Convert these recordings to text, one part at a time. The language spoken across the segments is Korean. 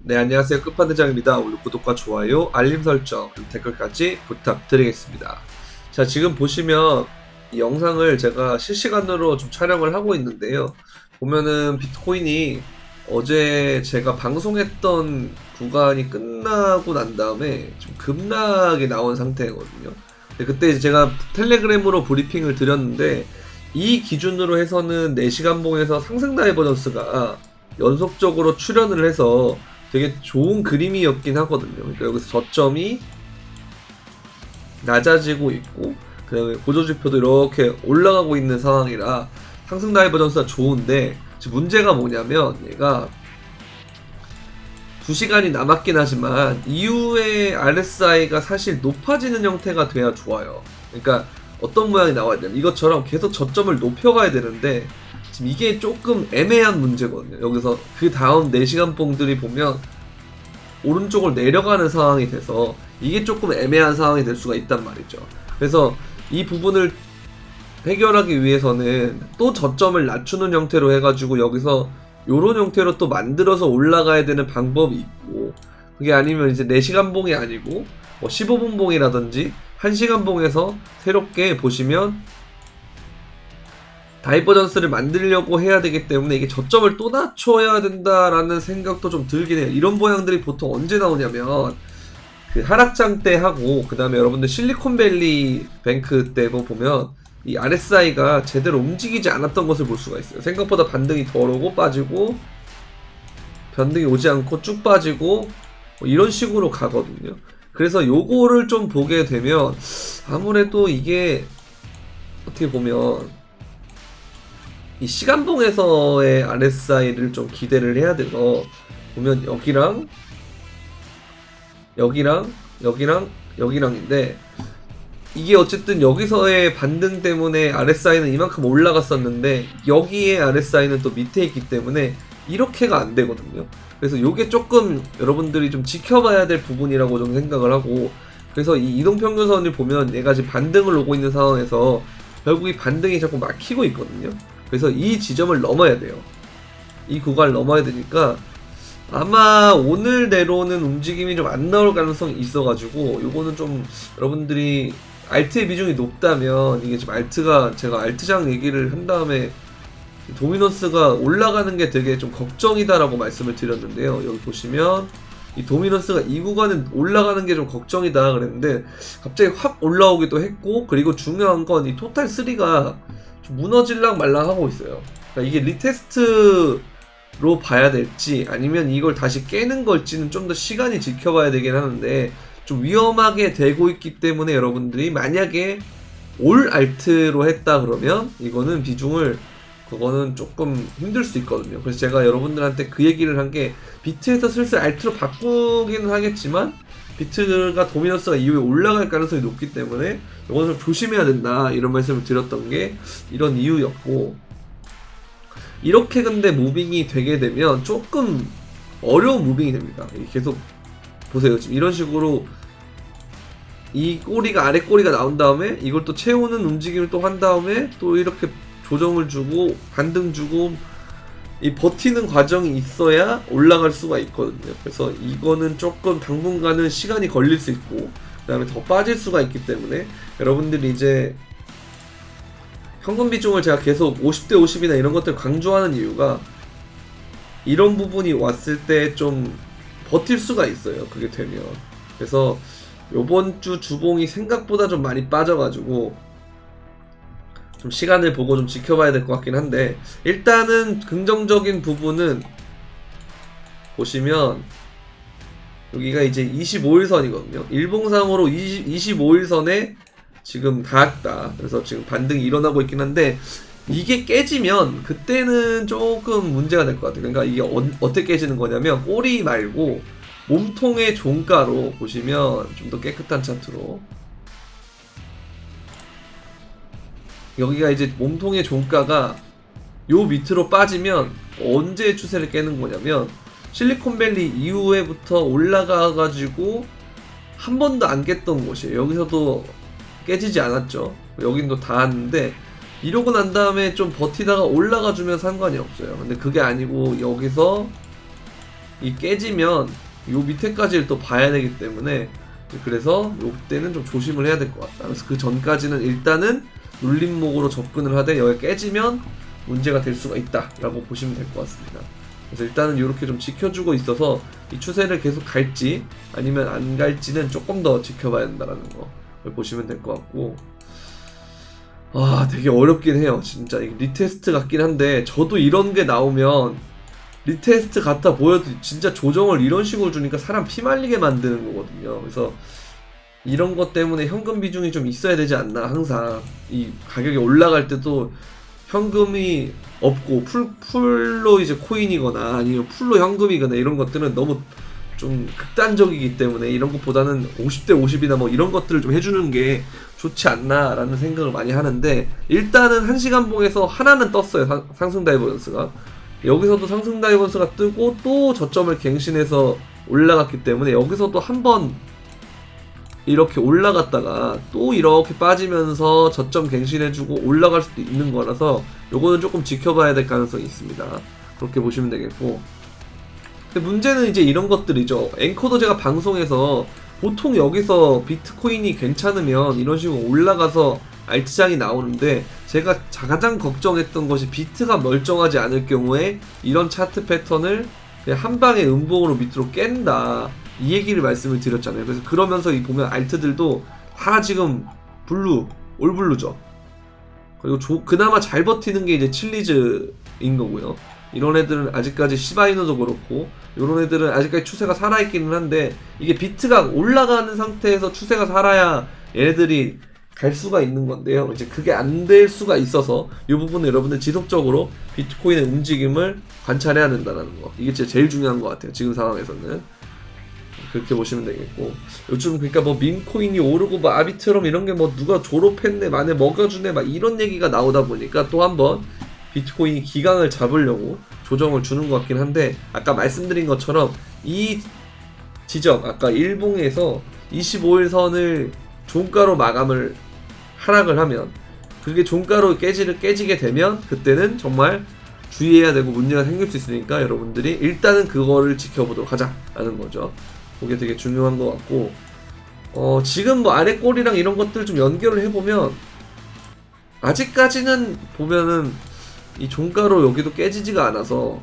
네, 안녕하세요. 끝판대장입니다. 오늘 구독과 좋아요, 알림 설정, 그리고 댓글까지 부탁드리겠습니다. 자, 지금 보시면 이 영상을 제가 실시간으로 좀 촬영을 하고 있는데요. 보면은 비트코인이 어제 제가 방송했던 구간이 끝나고 난 다음에 좀 급락이 나온 상태거든요. 그때 이제 제가 텔레그램으로 브리핑을 드렸는데 이 기준으로 해서는 4시간 봉에서 상승 다이버전스가 연속적으로 출현을 해서 되게 좋은 그림이었긴 하거든요. 그러니까 여기서 저점이 낮아지고 있고 그 다음에 고조지표도 이렇게 올라가고 있는 상황이라 상승 다이버전스가 좋은데 지금 문제가 뭐냐면 얘가 2시간이 남았긴 하지만 이후에 RSI가 사실 높아지는 형태가 돼야 좋아요. 그러니까 어떤 모양이 나와야 되냐면 이것처럼 계속 저점을 높여가야 되는데 지금 이게 조금 애매한 문제거든요. 여기서 그 다음 4시간 봉들이 보면 오른쪽을 내려가는 상황이 돼서 이게 조금 애매한 상황이 될 수가 있단 말이죠. 그래서 이 부분을 해결하기 위해서는 또 저점을 낮추는 형태로 해가지고 여기서 요런 형태로 또 만들어서 올라가야 되는 방법이 있고, 그게 아니면 이제 4시간 봉이 아니고 뭐 15분 봉이라든지 1시간 봉에서 새롭게 보시면 다이버전스를 만들려고 해야 되기 때문에 이게 저점을 또 낮춰야 된다라는 생각도 좀 들긴 해요. 이런 모양들이 보통 언제 나오냐면 그 하락장 때 하고, 그 다음에 여러분들 실리콘밸리 뱅크 때 보면 이 RSI가 제대로 움직이지 않았던 것을 볼 수가 있어요. 생각보다 반등이 덜 오고 빠지고 반등이 오지 않고 쭉 빠지고 뭐 이런 식으로 가거든요. 그래서 요거를 좀 보게 되면 아무래도 이게 어떻게 보면 이 시간봉에서의 RSI를 좀 기대를 해야 돼서 보면 여기랑인데 이게 어쨌든 여기서의 반등 때문에 RSI는 이만큼 올라갔었는데 여기에 RSI는 또 밑에 있기 때문에 이렇게가 안 되거든요. 그래서 요게 조금 여러분들이 좀 지켜봐야 될 부분이라고 좀 생각을 하고, 그래서 이 이동평균선을 보면 얘가 지금 반등을 오고 있는 상황에서 결국 이 반등이 자꾸 막히고 있거든요. 그래서 이 지점을 넘어야 돼요. 이 구간을 넘어야 되니까 아마 오늘내로는 움직임이 좀 안 나올 가능성이 있어가지고 요거는 좀 여러분들이 알트의 비중이 높다면, 이게 지금 알트가 제가 알트장 얘기를 한 다음에 도미넌스가 올라가는 게 되게 좀 걱정이다라고 말씀을 드렸는데요. 여기 보시면 이 도미넌스가 이 구간은 올라가는 게 좀 걱정이다 그랬는데 갑자기 확 올라오기도 했고, 그리고 중요한 건 이 토탈 3가 좀 무너질랑 말랑 하고 있어요. 그러니까 이게 리테스트로 봐야 될지 아니면 이걸 다시 깨는 걸지는 좀 더 시간이 지켜봐야 되긴 하는데 좀 위험하게 되고 있기 때문에 여러분들이 만약에 올 알트로 했다 그러면 이거는 비중을 그거는 조금 힘들 수 있거든요. 그래서 제가 여러분들한테 그 얘기를 한 게 비트에서 슬슬 알트로 바꾸기는 하겠지만 비트가 도미넌스가 이후에 올라갈 가능성이 높기 때문에 이건 좀 조심해야 된다 이런 말씀을 드렸던 게 이런 이유였고, 이렇게 근데 무빙이 되게 되면 조금 어려운 무빙이 됩니다. 계속 보세요. 지금 이런 식으로 이 꼬리가 아래 꼬리가 나온 다음에 이걸 또 채우는 움직임을 또 한 다음에 또 이렇게 조정을 주고 반등 주고 이 버티는 과정이 있어야 올라갈 수가 있거든요. 그래서 이거는 조금 당분간은 시간이 걸릴 수 있고 그 다음에 더 빠질 수가 있기 때문에 여러분들이 이제 현금 비중을 제가 계속 50대 50이나 이런 것들 강조하는 이유가 이런 부분이 왔을 때 좀 버틸 수가 있어요. 그게 되면. 그래서 요번 주 주봉이 생각보다 좀 많이 빠져가지고 좀 시간을 보고 좀 지켜봐야 될 것 같긴 한데, 일단은 긍정적인 부분은 보시면 여기가 이제 25일선이거든요. 일봉상으로 25일선에 지금 닿았다. 그래서 지금 반등이 일어나고 있긴 한데 이게 깨지면 그때는 조금 문제가 될 것 같아요. 그러니까 이게 어떻게 깨지는 거냐면 꼬리 말고 몸통의 종가로 보시면 좀 더 깨끗한 차트로 여기가 이제 몸통의 종가가 요 밑으로 빠지면 언제 추세를 깨는 거냐면 실리콘밸리 이후에부터 올라가가지고 한 번도 안 깼던 곳이에요. 여기서도 깨지지 않았죠. 여긴 또 닿았는데 이러고 난 다음에 좀 버티다가 올라가 주면 상관이 없어요. 근데 그게 아니고 여기서 이 깨지면 요 밑에까지를 또 봐야 되기 때문에 그래서 요때는 좀 조심을 해야 될 것 같다. 그래서 그 전까지는 일단은 눌림목으로 접근을 하되 여기 깨지면 문제가 될 수가 있다 라고 보시면 될 것 같습니다. 그래서 일단은 이렇게 좀 지켜주고 있어서 이 추세를 계속 갈지 아니면 안 갈지는 조금 더 지켜봐야 된다라는 걸 보시면 될 것 같고, 되게 어렵긴 해요. 진짜 이게 리테스트 같긴 한데 저도 이런 게 나오면 리테스트 같아 보여도 진짜 조정을 이런 식으로 주니까 사람 피 말리게 만드는 거거든요. 그래서 이런 것 때문에 현금 비중이 좀 있어야 되지 않나. 항상 이 가격이 올라갈 때도 현금이 없고 풀로 이제 코인이거나 아니면 풀로 현금이거나 이런 것들은 너무 좀 극단적이기 때문에 이런 것보다는 50대 50이나 뭐 이런 것들을 좀 해주는 게 좋지 않나 라는 생각을 많이 하는데, 일단은 1시간 봉에서 하나는 떴어요. 상승 다이버전스가. 여기서도 상승 다이버전스가 뜨고 또 저점을 갱신해서 올라갔기 때문에 여기서도 한번 이렇게 올라갔다가 또 이렇게 빠지면서 저점 갱신해주고 올라갈 수도 있는 거라서 요거는 조금 지켜봐야 될 가능성이 있습니다. 그렇게 보시면 되겠고, 근데 문제는 이제 이런 것들이죠. 앵커도 제가 방송에서 보통 여기서 비트코인이 괜찮으면 이런 식으로 올라가서 알트장이 나오는데, 제가 가장 걱정했던 것이 비트가 멀쩡하지 않을 경우에 이런 차트 패턴을 그냥 한 방에 음봉으로 밑으로 깬다, 이 얘기를 말씀을 드렸잖아요. 그래서 그러면서 이 보면 알트들도 다 지금 올블루죠. 그리고 그나마 잘 버티는 게 이제 칠리즈인 거고요. 이런 애들은 아직까지 시바이노도 그렇고 이런 애들은 아직까지 추세가 살아있기는 한데, 이게 비트가 올라가는 상태에서 추세가 살아야 얘네들이 갈 수가 있는 건데요. 이제 그게 안 될 수가 있어서 이 부분은 여러분들 지속적으로 비트코인의 움직임을 관찰해야 된다는 거, 이게 진짜 제일 중요한 것 같아요. 지금 상황에서는 그렇게 보시면 되겠고, 요즘 그러니까 뭐 밈코인이 오르고 뭐 아비트럼 이런 게 뭐 누가 졸업했네, 만에 먹어주네, 막 이런 얘기가 나오다 보니까 또 한번 비트코인이 기강을 잡으려고 조정을 주는 것 같긴 한데, 아까 말씀드린 것처럼 이 지점, 아까 일봉에서 25일 선을 종가로 마감을 하락을 하면, 그게 종가로 깨지게 되면 그때는 정말 주의해야 되고 문제가 생길 수 있으니까 여러분들이 일단은 그거를 지켜보도록 하자라는 거죠. 그게 되게 중요한 것 같고, 지금 뭐 아래 꼬리랑 이런 것들 좀 연결을 해보면 아직까지는 보면은 이 종가로 여기도 깨지지가 않아서,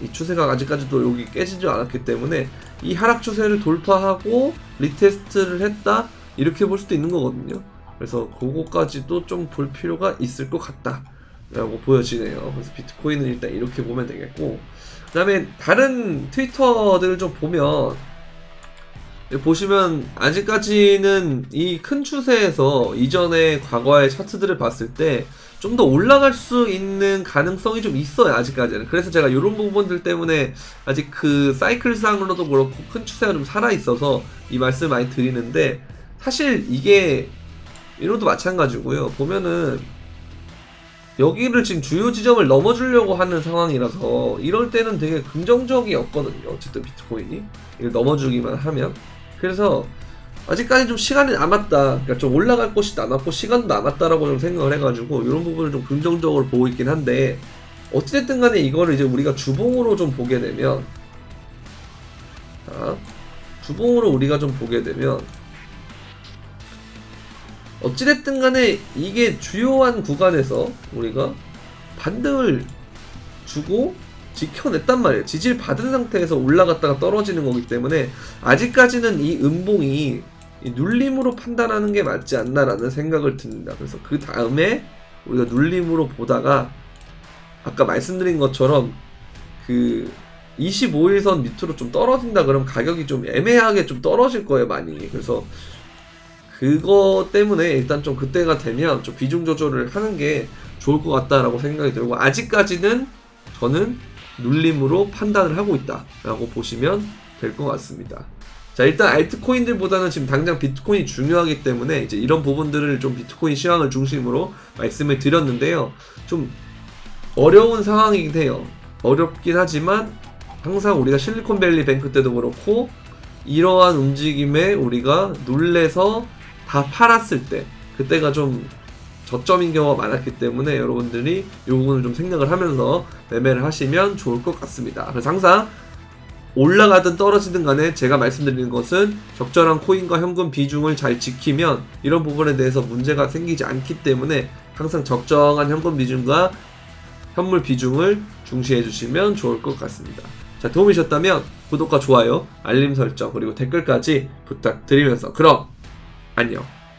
이 추세가 아직까지도 여기 깨지지 않았기 때문에 이 하락 추세를 돌파하고 리테스트를 했다, 이렇게 볼 수도 있는 거거든요. 그래서 그거까지도 좀 볼 필요가 있을 것 같다 라고 보여지네요. 그래서 비트코인은 일단 이렇게 보면 되겠고, 그 다음에 다른 트위터들을 좀 보시면 아직까지는 이 큰 추세에서 이전의 과거의 차트들을 봤을 때 좀 더 올라갈 수 있는 가능성이 좀 있어요, 아직까지는. 그래서 제가 이런 부분들 때문에 아직 그 사이클상으로도 그렇고 큰 추세가 좀 살아있어서 이 말씀을 많이 드리는데, 사실 이게 이것도 마찬가지고요. 보면은 여기를 지금 주요 지점을 넘어주려고 하는 상황이라서 이럴 때는 되게 긍정적이었거든요. 어쨌든 비트코인이 이걸 넘어주기만 하면. 그래서 아직까지 좀 시간이 남았다, 그러니까 좀 올라갈 곳이 남았고 시간도 남았다라고 좀 생각을 해가지고 이런 부분을 좀 긍정적으로 보고 있긴 한데, 어찌됐든 간에 이거를 이제 우리가 주봉으로 좀 보게 되면, 주봉으로 우리가 좀 보게 되면 어찌됐든 간에 이게 주요한 구간에서 우리가 반등을 주고 지켜냈단 말이에요. 지지를 받은 상태에서 올라갔다가 떨어지는 거기 때문에 아직까지는 이 음봉이 이 눌림으로 판단하는 게 맞지 않나라는 생각을 듭니다. 그래서 그 다음에 우리가 눌림으로 보다가 아까 말씀드린 것처럼 그 25일선 밑으로 좀 떨어진다 그러면 가격이 좀 애매하게 좀 떨어질 거예요, 많이. 그래서 그거 때문에 일단 좀 그때가 되면 좀 비중 조절을 하는 게 좋을 것 같다라고 생각이 들고, 아직까지는 저는 눌림으로 판단을 하고 있다라고 보시면 될 것 같습니다. 자, 일단 알트코인들보다는 지금 당장 비트코인이 중요하기 때문에 이제 이런 부분들을 좀 비트코인 시황을 중심으로 말씀을 드렸는데요. 좀 어려운 상황이긴 해요. 어렵긴 하지만 항상 우리가 실리콘밸리 뱅크 때도 그렇고 이러한 움직임에 우리가 놀래서 다 팔았을 때, 그때가 좀 저점인 경우가 많았기 때문에 여러분들이 이 부분을 좀 생각을 하면서 매매를 하시면 좋을 것 같습니다. 그래서 항상 올라가든 떨어지든 간에 제가 말씀드리는 것은 적절한 코인과 현금 비중을 잘 지키면 이런 부분에 대해서 문제가 생기지 않기 때문에 항상 적정한 현금 비중과 현물 비중을 중시해 주시면 좋을 것 같습니다. 자, 도움이 되셨다면 구독과 좋아요, 알림 설정 그리고 댓글까지 부탁드리면서 그럼 안녕.